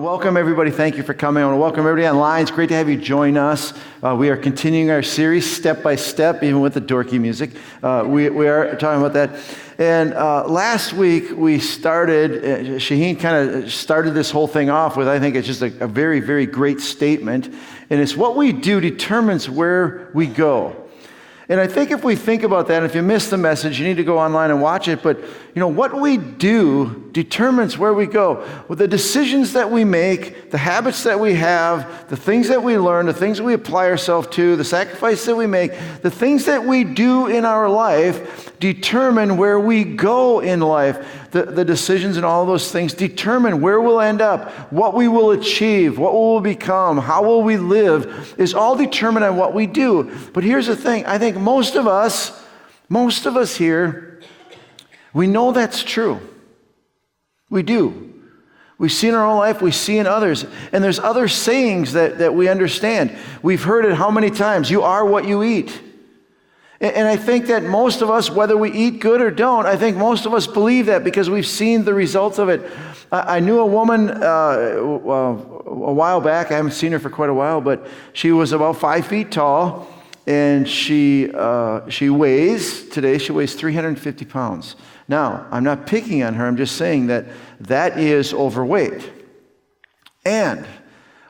welcome everybody. Thank you for coming. I want to welcome everybody online. It's great to have you join us. We are continuing our series step by step, even with the dorky music. We are talking about that. And last week we started, Shaheen kind of started this whole thing off with, I think it's just a very, very great statement. And it's what we do determines where we go. And I think if we think about that, and if you missed the message, you need to go online and watch it. But, what we do determines where we go. With the decisions that we make, the habits that we have, the things that we learn, the things we apply ourselves to, the sacrifices that we make, the things that we do in our life determine where we go in life. The decisions and all those things determine where we'll end up, what we will achieve, what will we become, how will we live, is all determined on what we do. But here's the thing. I think most of us here, we know that's true. We do. We see in our own life, we see in others. And there's other sayings that we understand. We've heard it how many times? You are what you eat. And I think that most of us, whether we eat good or don't, I think most of us believe that because we've seen the results of it. I knew a woman a while back. I haven't seen her for quite a while, but she was about 5 feet tall, and she weighs 350 pounds. Now, I'm not picking on her. I'm just saying that is overweight. And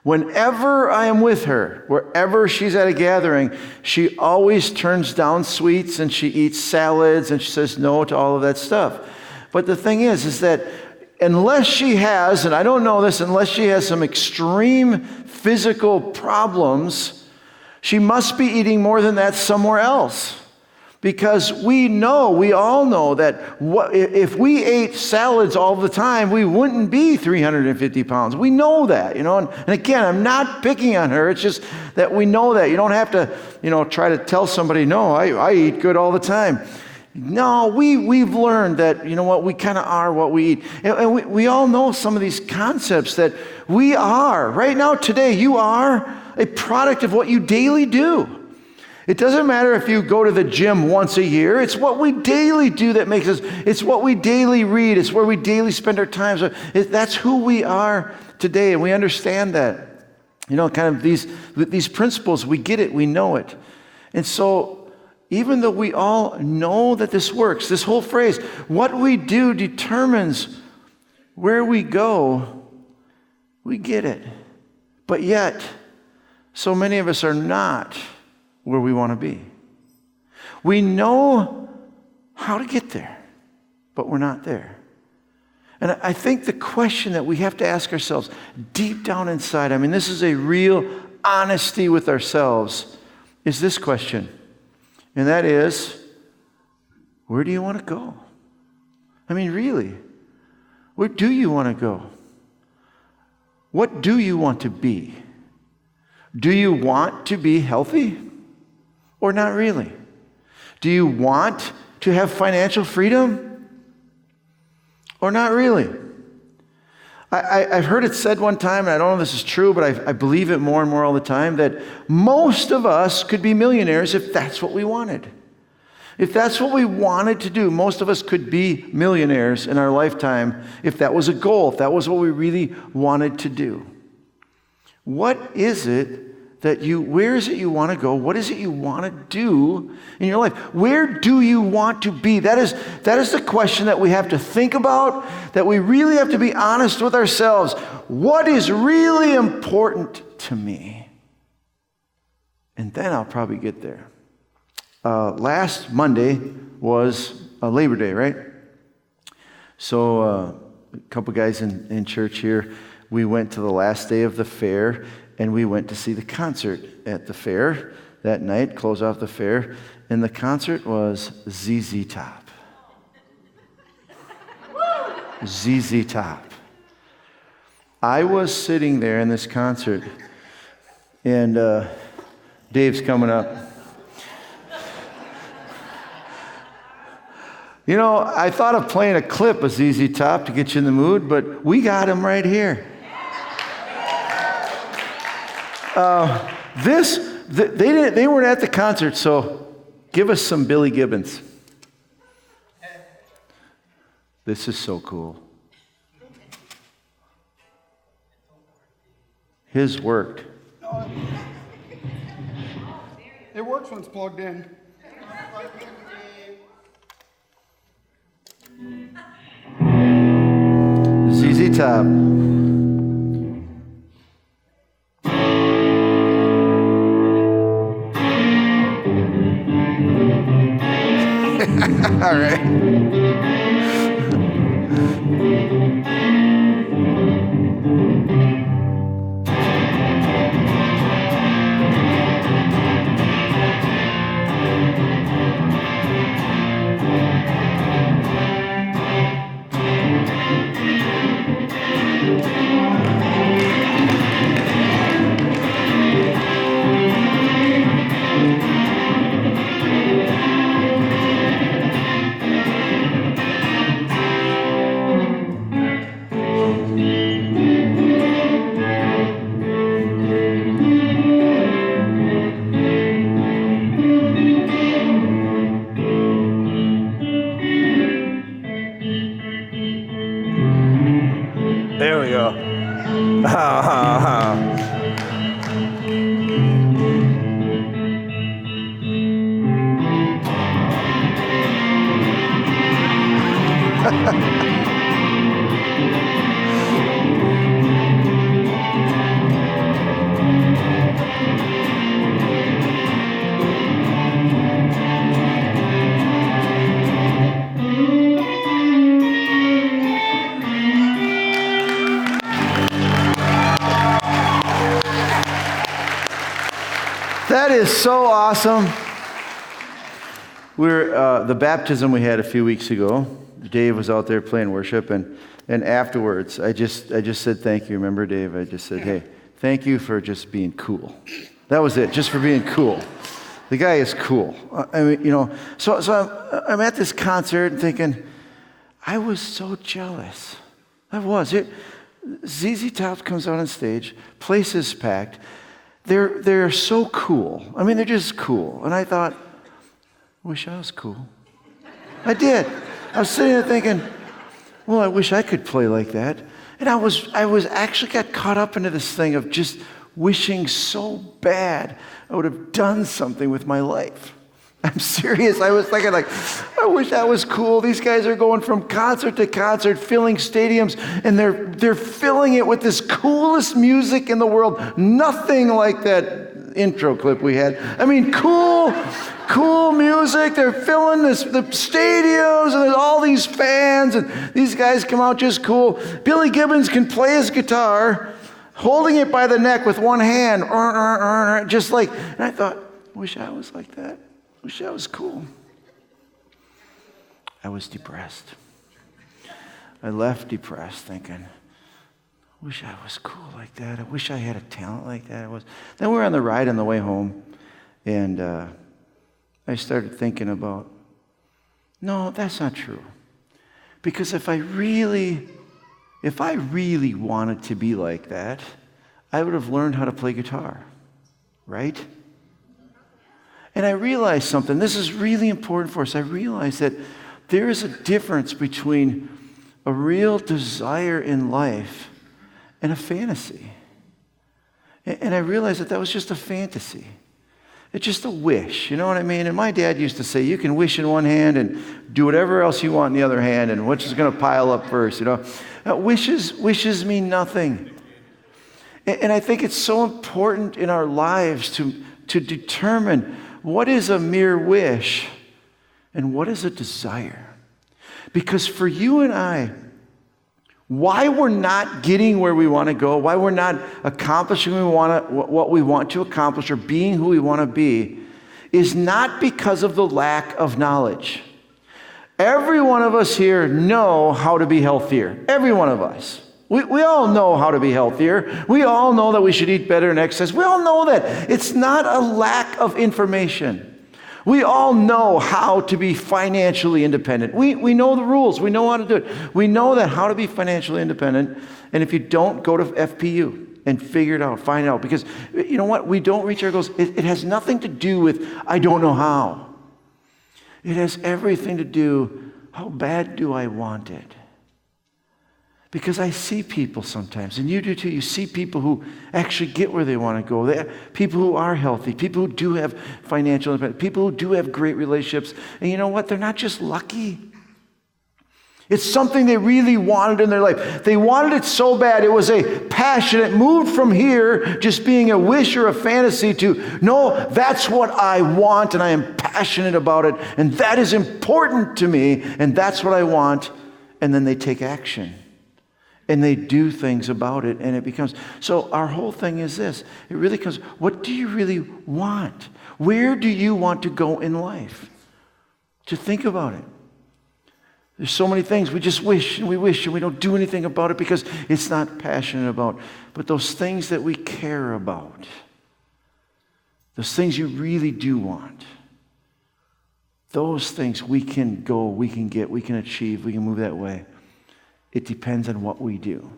whenever I am with her, wherever she's at a gathering, she always turns down sweets and she eats salads and she says no to all of that stuff. But the thing is that unless she has, and I don't know this, unless she has some extreme physical problems, she must be eating more than that somewhere else. Because we all know that if we ate salads all the time, we wouldn't be 350 pounds. We know that, And again, I'm not picking on her. It's just that we know that. You don't have to, try to tell somebody, no, I eat good all the time. No, we've learned that, we kind of are what we eat. And we all know some of these concepts that we are. Right now, today, you are a product of what you daily do. It doesn't matter if you go to the gym once a year. It's what we daily do that makes us. It's what we daily read. It's where we daily spend our time. So that's who we are today, and we understand that. Kind of these principles, we get it, we know it. And so even though we all know that this works, this whole phrase, what we do determines where we go, we get it. But yet, so many of us are not where we want to be. We know how to get there, but we're not there. And I think the question that we have to ask ourselves deep down inside, this is a real honesty with ourselves, is this question. And that is, where do you want to go? Really, where do you want to go? What do you want to be? Do you want to be healthy? Or not really? Do you want to have financial freedom? Or not really? I've heard it said one time, and I don't know if this is true, but I believe it more and more all the time, that most of us could be millionaires if that's what we wanted. If that's what we wanted to do, most of us could be millionaires in our lifetime if that was a goal, if that was what we really wanted to do. What is it where is it you want to go? What is it you want to do in your life? Where do you want to be? That is the question that we have to think about, that we really have to be honest with ourselves. What is really important to me? And then I'll probably get there. Last Monday was Labor Day, right? So a couple guys in church here, we went to the last day of the fair, and we went to see the concert at the fair that night, close off the fair, and the concert was ZZ Top. ZZ Top. I was sitting there in this concert, and Dave's coming up. I thought of playing a clip of ZZ Top to get you in the mood, but we got him right here. They weren't at the concert, so give us some Billy Gibbons. This is so cool. His worked. No, it works when it's plugged in. ZZ Top. All right. There we go. That is so awesome. We're the baptism we had a few weeks ago. Dave was out there playing worship, and afterwards, I just said thank you. Remember, Dave? I just said, hey, thank you for just being cool. That was it, just for being cool. The guy is cool. I mean, you know. So I'm at this concert and thinking, I was so jealous. I was. ZZ Top comes out on stage, place is packed. They're so cool. I mean, they're just cool. And I thought, I wish I was cool. I did. I was sitting there thinking, well, I wish I could play like that. And I was actually got caught up into this thing of just wishing so bad I would have done something with my life. I'm serious. I was thinking like, I wish that was cool. These guys are going from concert to concert, filling stadiums, and they're filling it with this coolest music in the world. Nothing like that intro clip we had. I mean, cool music. They're filling the stadiums, and there's all these fans, and these guys come out just cool. Billy Gibbons can play his guitar, holding it by the neck with one hand, just like, and I thought, I wish I was like that. I wish I was cool. I was depressed. I left depressed thinking, I wish I was cool like that. I wish I had a talent like that. Then we were on the ride on the way home, and I started thinking about, no, that's not true. Because if I really wanted to be like that, I would have learned how to play guitar, right? And I realized something. This is really important for us. I realized that there is a difference between a real desire in life and a fantasy. And I realized that was just a fantasy. It's just a wish, you know what I mean? And my dad used to say, you can wish in one hand and do whatever else you want in the other hand, and which is going to pile up first, you know? Wishes mean nothing. And I think it's so important in our lives to determine what is a mere wish and what is a desire. Because for you and I, why we're not getting where we want to go, why we're not accomplishing what we want to accomplish or being who we want to be, is not because of the lack of knowledge. Every one of us here know how to be healthier. Every one of us. We all know how to be healthier. We all know that we should eat better and exercise. We all know that. It's not a lack of information. We all know how to be financially independent. We know the rules. We know how to do it. We know that how to be financially independent. And if you don't, go to FPU and figure it out, find it out. Because you know what? We don't reach our goals. It has nothing to do with, I don't know how. It has everything to do, how bad do I want it? Because I see people sometimes, and you do too. You see people who actually get where they want to go. People who are healthy, people who do have financial independence, people who do have great relationships. And you know what? They're not just lucky. It's something they really wanted in their life. They wanted it so bad. It was a passion. It moved from here just being a wish or a fantasy to, no, that's what I want, and I am passionate about it, and that is important to me, and that's what I want. And then they take action. And they do things about it, and it becomes... So our whole thing is this. It really comes, what do you really want? Where do you want to go in life? To think about it. There's so many things we just wish, and we don't do anything about it because it's not passionate about. But those things that we care about, those things you really do want, those things we can go, we can get, we can achieve, we can move that way. It depends on what we do.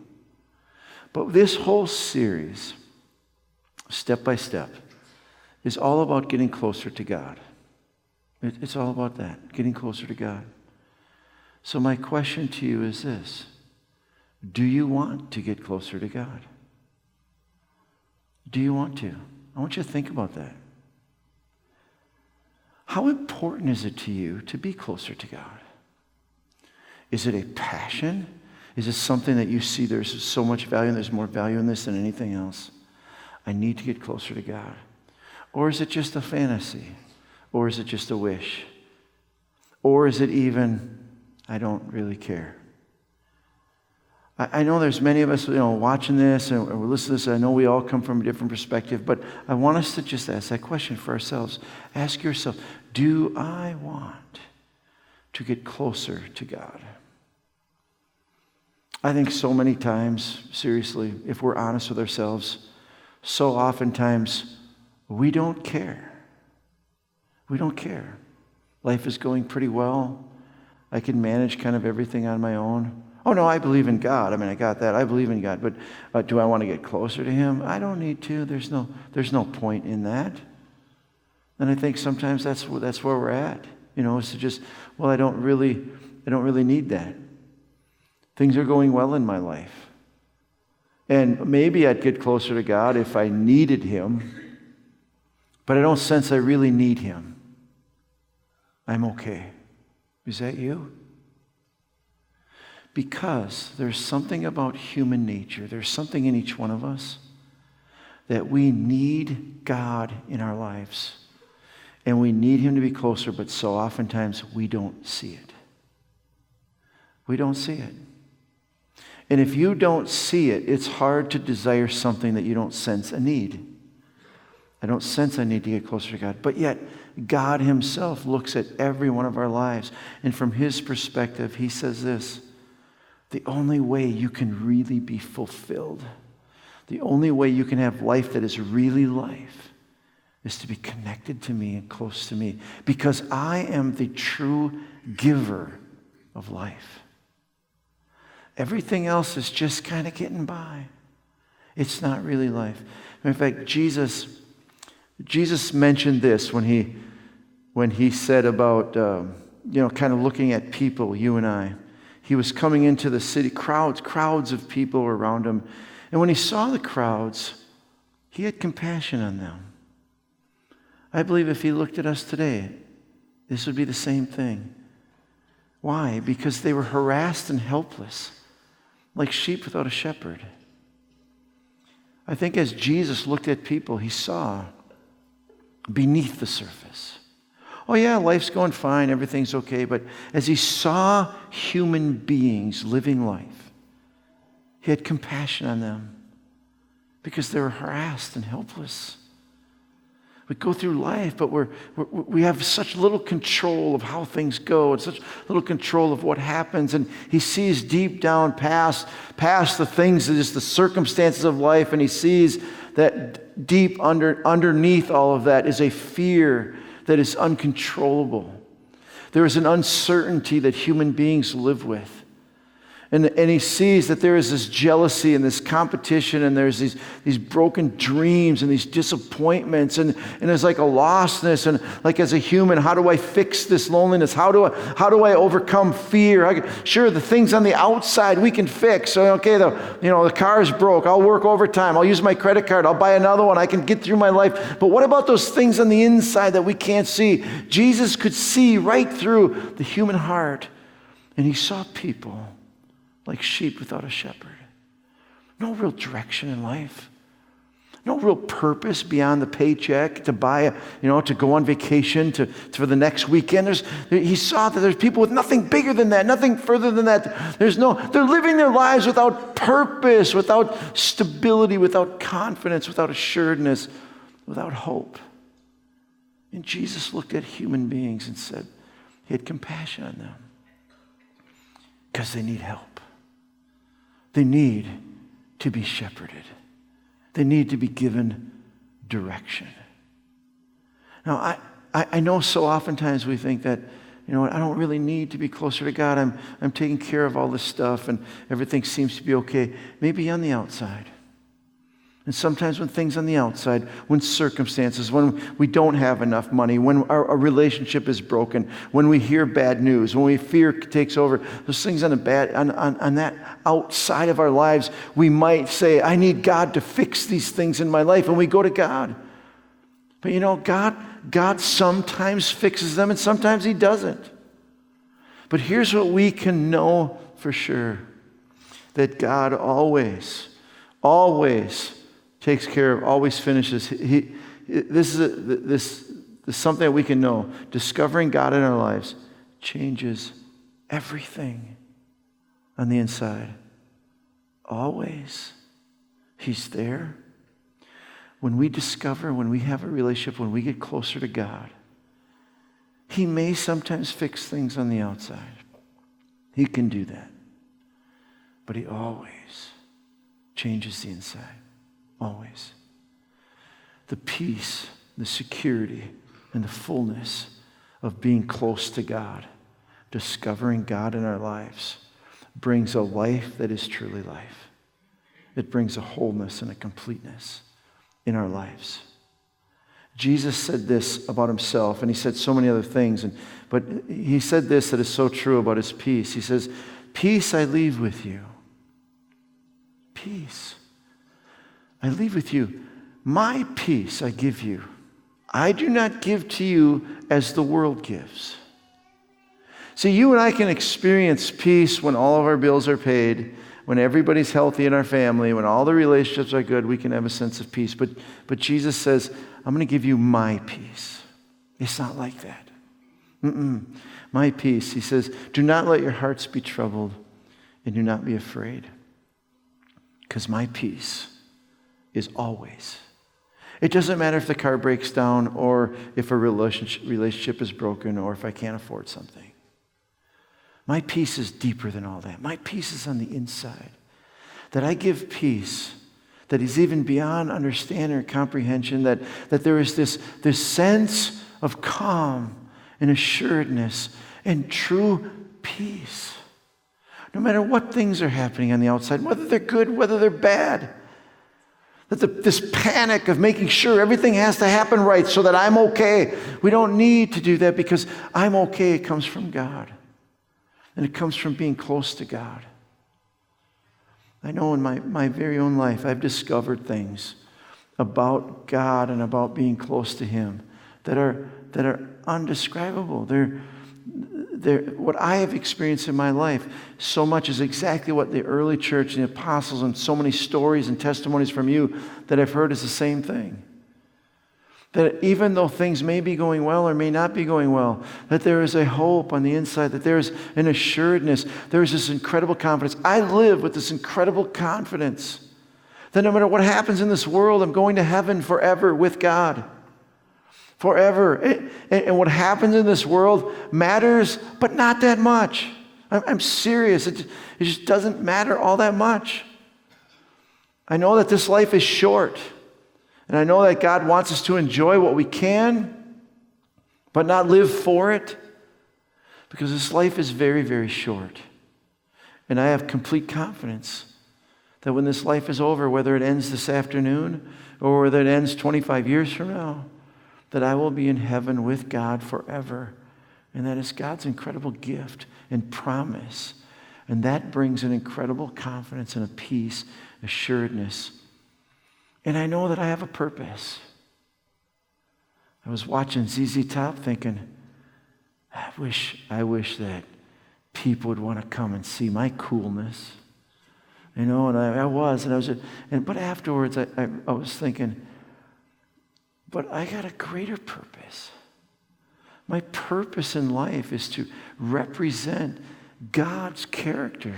But this whole series, step by step, is all about getting closer to God. It's all about that, getting closer to God. So my question to you is this: do you want to get closer to God? Do you want to? I want you to think about that. How important is it to you to be closer to God? Is it a passion? Is it something that you see there's so much value and there's more value in this than anything else? I need to get closer to God. Or is it just a fantasy? Or is it just a wish? Or is it even, I don't really care? I know there's many of us, watching this and we're listening to this. I know we all come from a different perspective, but I want us to just ask that question for ourselves. Ask yourself, do I want to get closer to God? I think so many times, seriously, if we're honest with ourselves, so oftentimes we don't care. We don't care. Life is going pretty well. I can manage kind of everything on my own. Oh no, I believe in God. I got that. I believe in God. But do I want to get closer to Him? I don't need to. There's no point in that. And I think sometimes that's where we're at. Is to just, well, I don't really need that. Things are going well in my life. And maybe I'd get closer to God if I needed Him, but I don't sense I really need Him. I'm okay. Is that you? Because there's something about human nature, there's something in each one of us that we need God in our lives. And we need Him to be closer, but so oftentimes we don't see it. We don't see it. And if you don't see it, it's hard to desire something that you don't sense a need. I don't sense I need to get closer to God. But yet, God Himself looks at every one of our lives. And from His perspective, He says this: the only way you can really be fulfilled, the only way you can have life that is really life, is to be connected to me and close to me. Because I am the true giver of life. Everything else is just kind of getting by. It's not really life. In fact, Jesus mentioned this when he said about, kind of looking at people, you and I. He was coming into the city, crowds of people were around Him. And when He saw the crowds, He had compassion on them. I believe if He looked at us today, this would be the same thing. Why? Because they were harassed and helpless, like sheep without a shepherd. I think as Jesus looked at people, He saw beneath the surface. Oh yeah, life's going fine, everything's okay, but as He saw human beings living life, He had compassion on them because they were harassed and helpless. We go through life, but we have such little control of how things go and such little control of what happens. And He sees deep down past the things, just the circumstances of life, and He sees that deep underneath all of that is a fear that is uncontrollable. There is an uncertainty that human beings live with. And he sees that there is this jealousy and this competition, and there's these broken dreams and these disappointments, and there's like a lostness, and like as a human, how do I fix this loneliness? How do I overcome fear? Sure, the things on the outside we can fix. So okay, the car's broke. I'll work overtime. I'll use my credit card. I'll buy another one. I can get through my life. But what about those things on the inside that we can't see? Jesus could see right through the human heart, and he saw people like sheep without a shepherd. No real direction in life. No real purpose beyond the paycheck to buy, to go on vacation for the next weekend. He saw that there's people with nothing bigger than that, nothing further than that. They're living their lives without purpose, without stability, without confidence, without assuredness, without hope. And Jesus looked at human beings and said, he had compassion on them because they need help. They need to be shepherded. They need to be given direction. Now, I know so oftentimes we think that, I don't really need to be closer to God. I'm taking care of all this stuff and everything seems to be okay. Maybe on the outside. And sometimes when things on the outside, when circumstances, when we don't have enough money, when our relationship is broken, when we hear bad news, when fear takes over, those things on that outside of our lives, we might say, I need God to fix these things in my life, and we go to God. But God sometimes fixes them and sometimes he doesn't. But here's what we can know for sure, that God always takes care of, always finishes. This is something that we can know. Discovering God in our lives changes everything on the inside. Always. He's there. When we have a relationship, when we get closer to God, he may sometimes fix things on the outside. He can do that. But he always changes the inside. Always. The peace, the security, and the fullness of being close to God, discovering God in our lives, brings a life that is truly life. It brings a wholeness and a completeness in our lives. Jesus said this about himself, and he said so many other things, but he said this that is so true about his peace. He says, peace I leave with you. Peace I leave with you. My peace I give you. I do not give to you as the world gives. See, you and I can experience peace when all of our bills are paid, when everybody's healthy in our family, when all the relationships are good, we can have a sense of peace. But Jesus says, I'm going to give you my peace. It's not like that. My peace. He says, do not let your hearts be troubled and do not be afraid. Because my peace is always. It doesn't matter if the car breaks down or if a relationship is broken or if I can't afford something. My peace is deeper than all that. My peace is on the inside. That I give peace that is even beyond understanding or comprehension, that there is this sense of calm and assuredness and true peace. No matter what things are happening on the outside, whether they're good, whether they're bad. That this panic of making sure everything has to happen right so that I'm okay. We don't need to do that because I'm okay. It comes from God. And it comes from being close to God. I know in my very own life, I've discovered things about God and about being close to him that are undescribable. They're what I have experienced in my life so much is exactly what the early church and the apostles and so many stories and testimonies from you that I've heard is the same thing. That even though things may be going well or may not be going well, that there is a hope on the inside, that there is an assuredness, there is this incredible confidence. I live with this incredible confidence that no matter what happens in this world, I'm going to heaven forever with God. Forever. And what happens in this world matters, but not that much. I'm serious. It just doesn't matter all that much. I know that this life is short. And I know that God wants us to enjoy what we can, but not live for it. Because this life is very, very short. And I have complete confidence that when this life is over, whether it ends this afternoon or whether it ends 25 years from now, that I will be in heaven with God forever. And that is God's incredible gift and promise. And that brings an incredible confidence and a peace, assuredness. And I know that I have a purpose. I was watching ZZ Top thinking, I wish that people would want to come and see my coolness. And I was, but afterwards I was thinking, but I got a greater purpose. My purpose in life is to represent God's character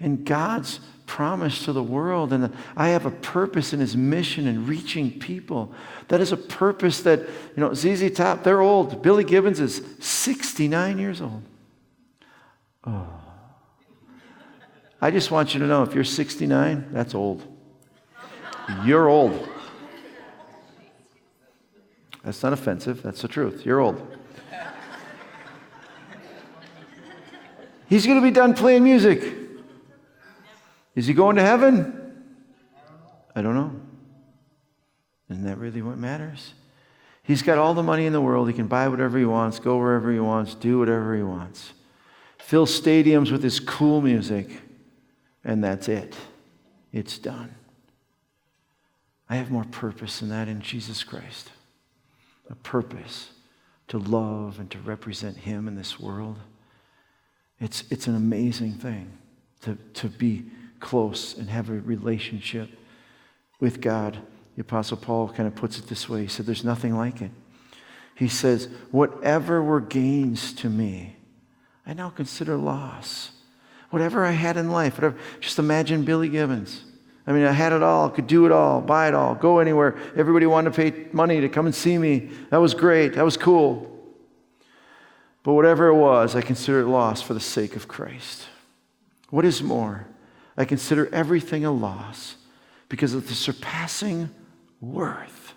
and God's promise to the world. And I have a purpose in his mission in reaching people. That is a purpose that, ZZ Top, they're old. Billy Gibbons is 69 years old. Oh. I just want you to know, if you're 69, that's old. You're old. That's not offensive. That's the truth. You're old. He's going to be done playing music. Is he going to heaven? I don't know. Isn't that really what matters? He's got all the money in the world. He can buy whatever he wants, go wherever he wants, do whatever he wants. Fill stadiums with his cool music. And that's it. It's done. I have more purpose than that in Jesus Christ. A purpose to love and to represent him in this world. It's an amazing thing to be close and have a relationship with God. The Apostle Paul kind of puts it this way. He said, there's nothing like it. He says, whatever were gains to me, I now consider loss. Whatever I had in life, just imagine Billy Gibbons. I mean, I had it all, could do it all, buy it all, go anywhere. Everybody wanted to pay money to come and see me. That was great. That was cool. But whatever it was, I consider it loss for the sake of Christ. What is more, I consider everything a loss because of the surpassing worth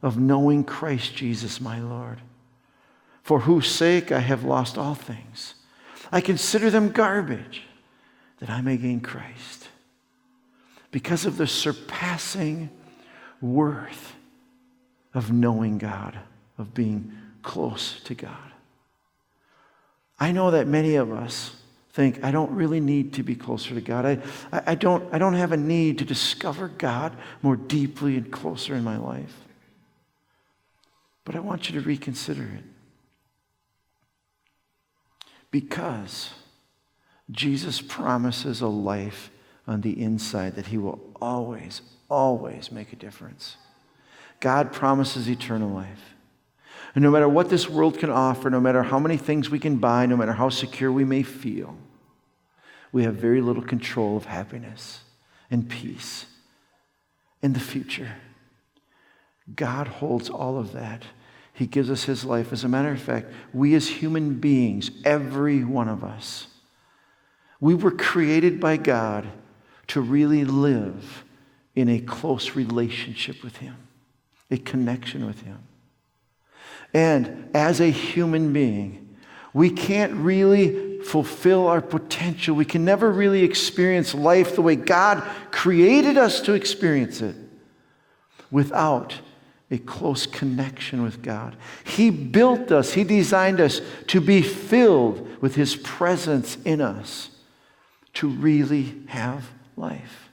of knowing Christ Jesus my Lord, for whose sake I have lost all things. I consider them garbage that I may gain Christ because of the surpassing worth of knowing God, of being close to God. I know that many of us think, I don't really need to be closer to God. I don't have a need to discover God more deeply and closer in my life. But I want you to reconsider it. Because Jesus promises a life on the inside that he will always, always make a difference. God promises eternal life. And no matter what this world can offer, no matter how many things we can buy, no matter how secure we may feel, we have very little control of happiness and peace in the future. God holds all of that. He gives us his life. As a matter of fact, we as human beings, every one of us, we were created by God to really live in a close relationship with him, a connection with him. And as a human being, we can't really fulfill our potential. We can never really experience life the way God created us to experience it without a close connection with God. He built us, he designed us to be filled with his presence in us, to really have life.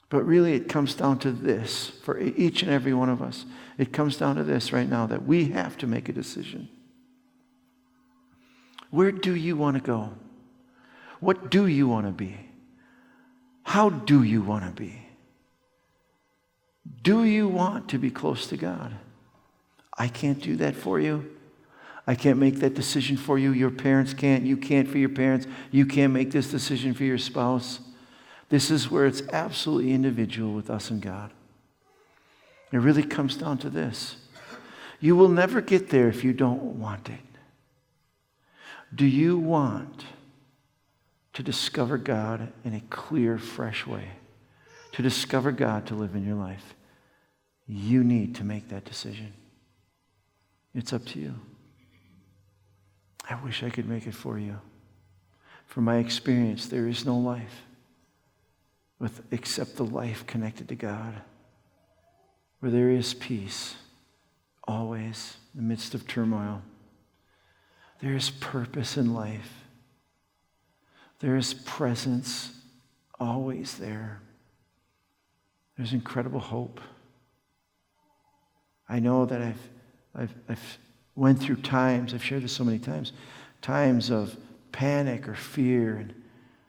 But really it comes down to this, for each and every one of us. It comes down to this right now, that we have to make a decision. Where do you want to go? What do you want to be? How do you want to be? Do you want to be close to God? I can't do that for you. I can't make that decision for you. Your parents can't. You can't for your parents. You can't make this decision for your spouse. This is where it's absolutely individual with us and God. It really comes down to this. You will never get there if you don't want it. Do you want to discover God in a clear, fresh way? To discover God to live in your life? You need to make that decision. It's up to you. I wish I could make it for you. From my experience, there is no life except the life connected to God, where there is peace always in the midst of turmoil. There is purpose in life. There is presence always there. There's incredible hope. I know that I've went through times, I've shared this so many times, times of panic or fear. And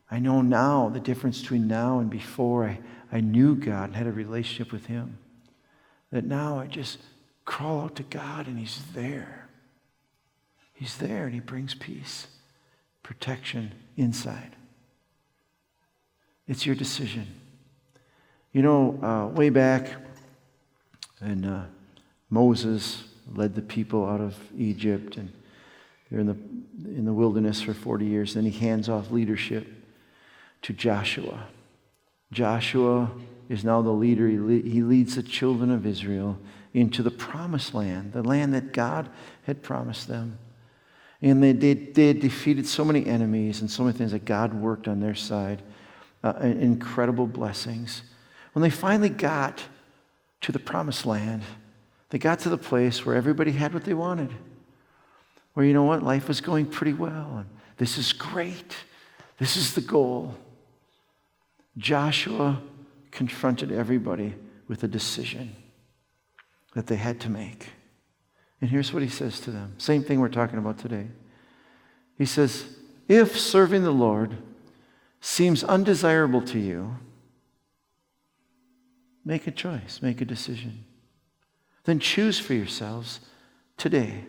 I know now the difference between now and before I knew God and had a relationship with Him. That now I just crawl out to God and He's there. He's there and He brings peace, protection inside. It's your decision. You know, way back when Moses led the people out of Egypt, and they're in the wilderness for 40 years. Then he hands off leadership to Joshua. Joshua is now the leader. He leads the children of Israel into the promised land, the land that God had promised them. And they defeated so many enemies and so many things that God worked on their side. Incredible blessings. When they finally got to the promised land, they got to the place where everybody had what they wanted. Where, you know what, life was going pretty well. And this is great. This is the goal. Joshua confronted everybody with a decision that they had to make. And here's what he says to them. Same thing we're talking about today. He says, if serving the Lord seems undesirable to you, make a choice, make a decision. Then choose for yourselves today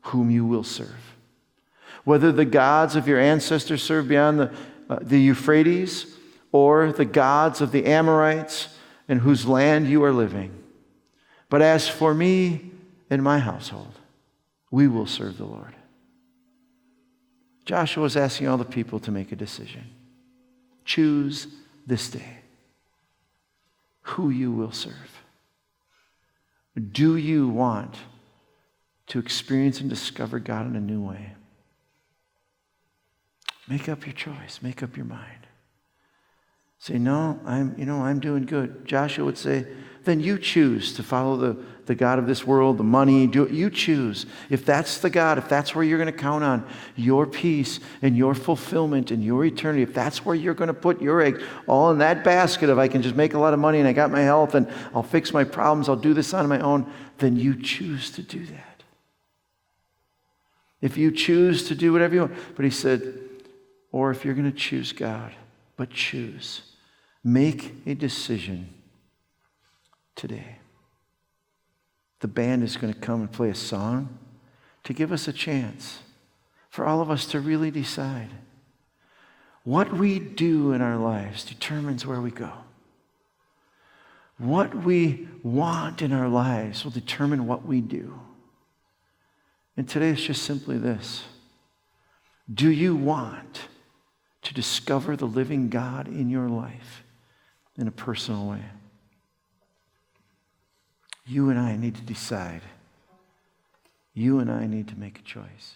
whom you will serve. Whether the gods of your ancestors served beyond the Euphrates, or the gods of the Amorites in whose land you are living. But as for me and my household, we will serve the Lord. Joshua was asking all the people to make a decision. Choose this day who you will serve. Do you want to experience and discover God in a new way? Make up your choice. Make up your mind. Say, no, I'm doing good. Joshua would say, then you choose to follow the God of this world, the money. You choose. If that's the God, if that's where you're going to count on your peace and your fulfillment and your eternity, if that's where you're going to put your eggs, all in that basket of I can just make a lot of money and I got my health and I'll fix my problems, I'll do this on my own, then you choose to do that. If you choose to do whatever you want. But he said, or if you're going to choose God, but choose. Make a decision today. The band is going to come and play a song to give us a chance for all of us to really decide. What we do in our lives determines where we go. What we want in our lives will determine what we do. And today it's just simply this. Do you want to discover the living God in your life in a personal way? You and I need to decide. You and I need to make a choice.